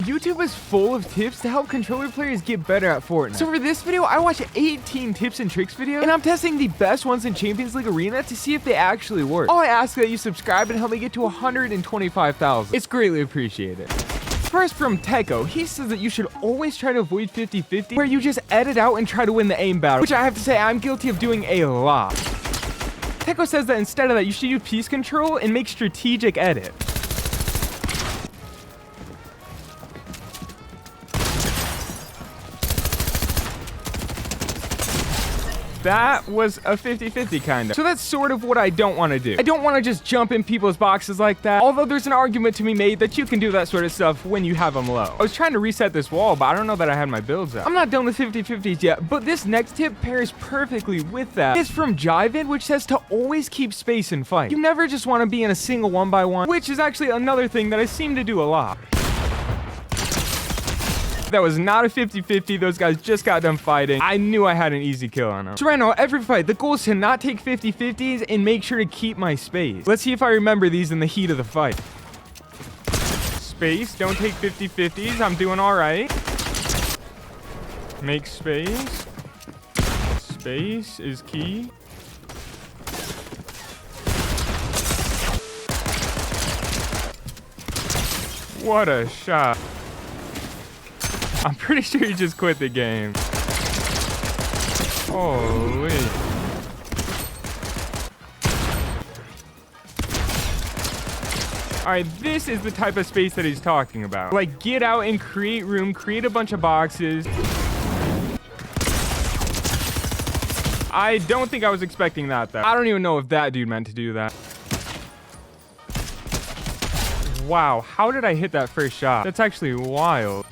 YouTube is full of tips to help controller players get better at Fortnite. So for this video, I watched 18 tips and tricks videos, and I'm testing the best ones in Champions League Arena to see if they actually work. All I ask is that you subscribe and help me get to 125,000. It's greatly appreciated. First, from Teckoh, he says that you should always try to avoid 50-50, where you just edit out and try to win the aim battle, which I have to say I'm guilty of doing a lot. Teckoh says that instead of that, you should use piece control and make strategic edit. That was a 50-50 kind of. So that's sort of what I don't want to do. I don't want to just jump in people's boxes like that. Although there's an argument to be made that you can do that sort of stuff when you have them low. I was trying to reset this wall, but I don't know that I had my builds up. I'm not done with 50-50s yet, but this next tip pairs perfectly with that. It's from Jivan, which says to always keep space and fight. You never just want to be in a single 1-by-1, which is actually another thing that I seem to do a lot. That was not a 50-50. Those guys just got done fighting. I knew I had an easy kill on them. So right now, every fight, the goal is to not take 50-50s and make sure to keep my space. Let's see if I remember these in the heat of the fight. Space, don't take 50-50s. I'm doing all right. Make space. Space is key. What a shot. I'm pretty sure he just quit the game. Holy. Alright, this is the type of space that he's talking about. Like, get out and create room, create a bunch of boxes. I don't think I was expecting that, though. I don't even know if that dude meant to do that. Wow, how did I hit that first shot? That's actually wild.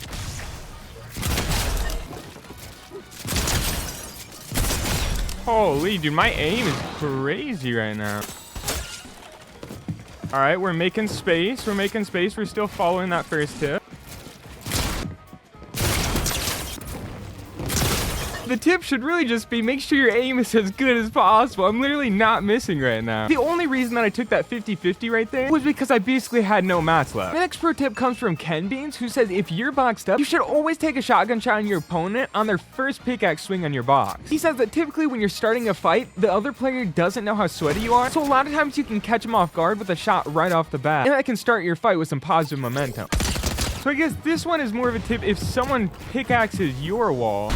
Holy, dude, my aim is crazy right now. All right, we're making space. We're making space. We're still following that first tip. The tip should really just be make sure your aim is as good as possible. I'm literally not missing right now. The only reason that I took that 50-50 right there was because I basically had no mats left. The next pro tip comes from Kenbeans, who says if you're boxed up, you should always take a shotgun shot on your opponent on their first pickaxe swing on your box. He says that typically when you're starting a fight, the other player doesn't know how sweaty you are, so a lot of times you can catch them off guard with a shot right off the bat, and that can start your fight with some positive momentum. So I guess this one is more of a tip if someone pickaxes your wall.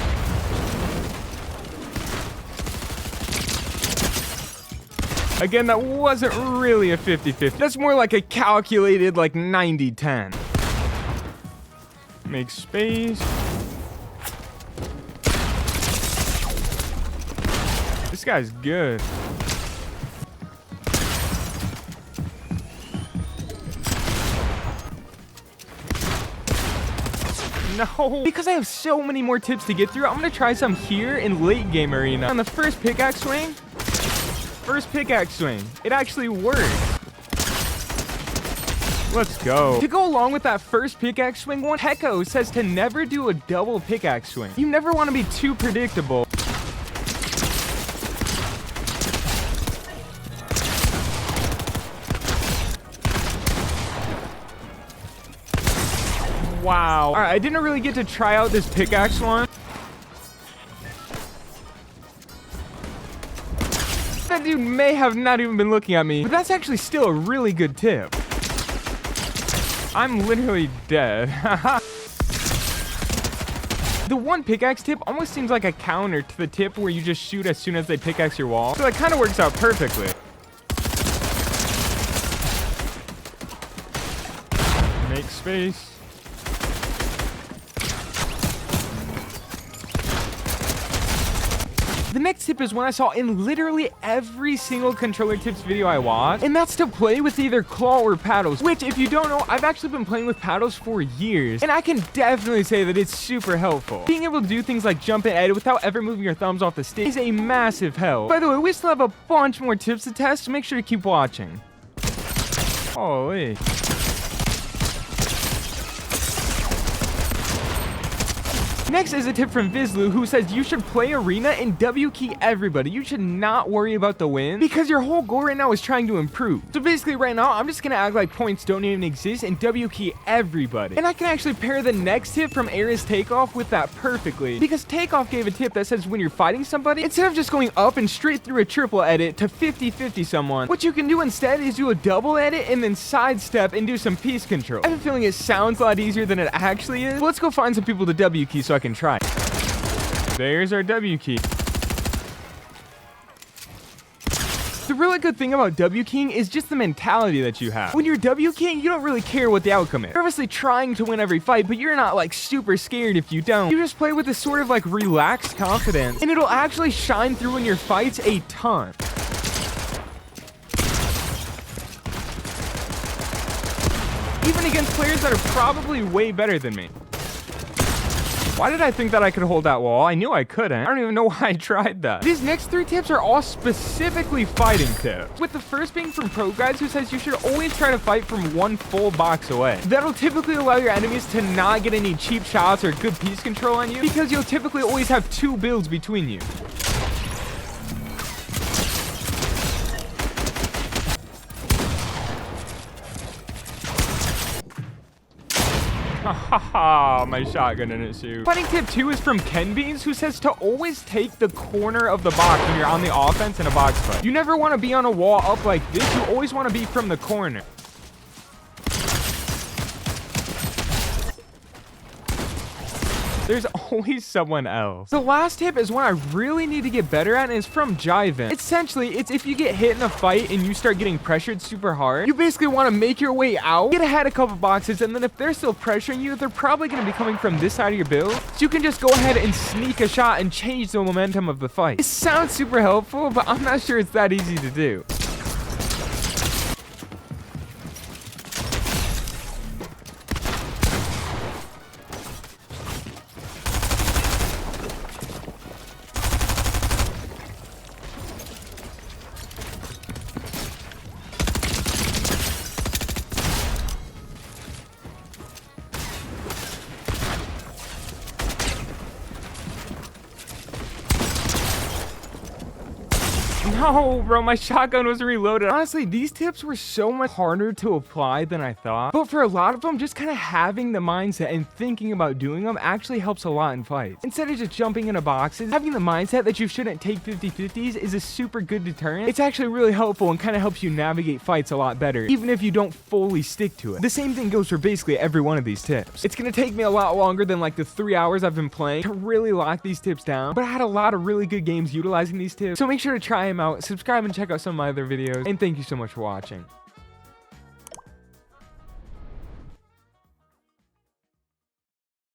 Again, that wasn't really a 50-50. That's more like a calculated, like, 90-10. Make space. This guy's good. No, because I have so many more tips to get through, I'm gonna try some here in late game arena. On the first pickaxe swing, it actually worked. Let's go. To go along with that first pickaxe swing one, Teckoh says to never do a double pickaxe swing. You never want to be too predictable. Wow. All right, I didn't really get to try out this pickaxe one. That dude may have not even been looking at me, but that's actually still a really good tip. I'm literally dead. The one pickaxe tip almost seems like a counter to the tip where you just shoot as soon as they pickaxe your wall. So that kind of works out perfectly. Make space. The next tip is one I saw in literally every single controller tips video I watched, and that's to play with either claw or paddles, which if you don't know, I've actually been playing with paddles for years, and I can definitely say that it's super helpful. Being able to do things like jump and edit without ever moving your thumbs off the stick is a massive help. By the way, we still have a bunch more tips to test, so make sure to keep watching. Holy. Next is a tip from Vizlu, who says you should play arena and W key everybody. You should not worry about the win because your whole goal right now is trying to improve. So basically right now, I'm just gonna act like points don't even exist and W key everybody. And I can actually pair the next tip from Era's Takeoff with that perfectly, because Takeoff gave a tip that says when you're fighting somebody, instead of just going up and straight through a triple edit to 50-50 someone, what you can do instead is do a double edit and then sidestep and do some piece control. I have a feeling it sounds a lot easier than it actually is. Well, let's go find some people to W key so I can try. There's our W key. The really good thing about W keying is just the mentality that you have. When you're W keying, you don't really care what the outcome is. You're obviously trying to win every fight, but you're not like super scared if you don't. You just play with this sort of like relaxed confidence, and it'll actually shine through in your fights a ton. Even against players that are probably way better than me. Why did I think that I could hold that wall? I knew I couldn't. I don't even know why I tried that. These next 3 tips are all specifically fighting tips, with the first being from Pro Guides, who says you should always try to fight from 1 full box away. That'll typically allow your enemies to not get any cheap shots or good piece control on you, because you'll typically always have 2 builds between you. Haha, my shotgun didn't shoot. Fighting tip 2 is from Kenbeans, who says to always take the corner of the box when you're on the offense in a box fight. You never want to be on a wall up like this. You always want to be from the corner. There's always someone else. The last tip is one I really need to get better at, and it's from Jivan. Essentially, it's if you get hit in a fight and you start getting pressured super hard, you basically want to make your way out, get ahead a couple boxes, and then if they're still pressuring you, they're probably going to be coming from this side of your build. So you can just go ahead and sneak a shot and change the momentum of the fight. It sounds super helpful, but I'm not sure it's that easy to do. No, bro, my shotgun was reloaded. Honestly, these tips were so much harder to apply than I thought. But for a lot of them, just kind of having the mindset and thinking about doing them actually helps a lot in fights. Instead of just jumping into boxes, having the mindset that you shouldn't take 50-50s is a super good deterrent. It's actually really helpful and kind of helps you navigate fights a lot better, even if you don't fully stick to it. The same thing goes for basically every one of these tips. It's going to take me a lot longer than like the 3 hours I've been playing to really lock these tips down, but I had a lot of really good games utilizing these tips, so make sure to try them out. Subscribe and check out some of my other videos, and thank you so much for watching.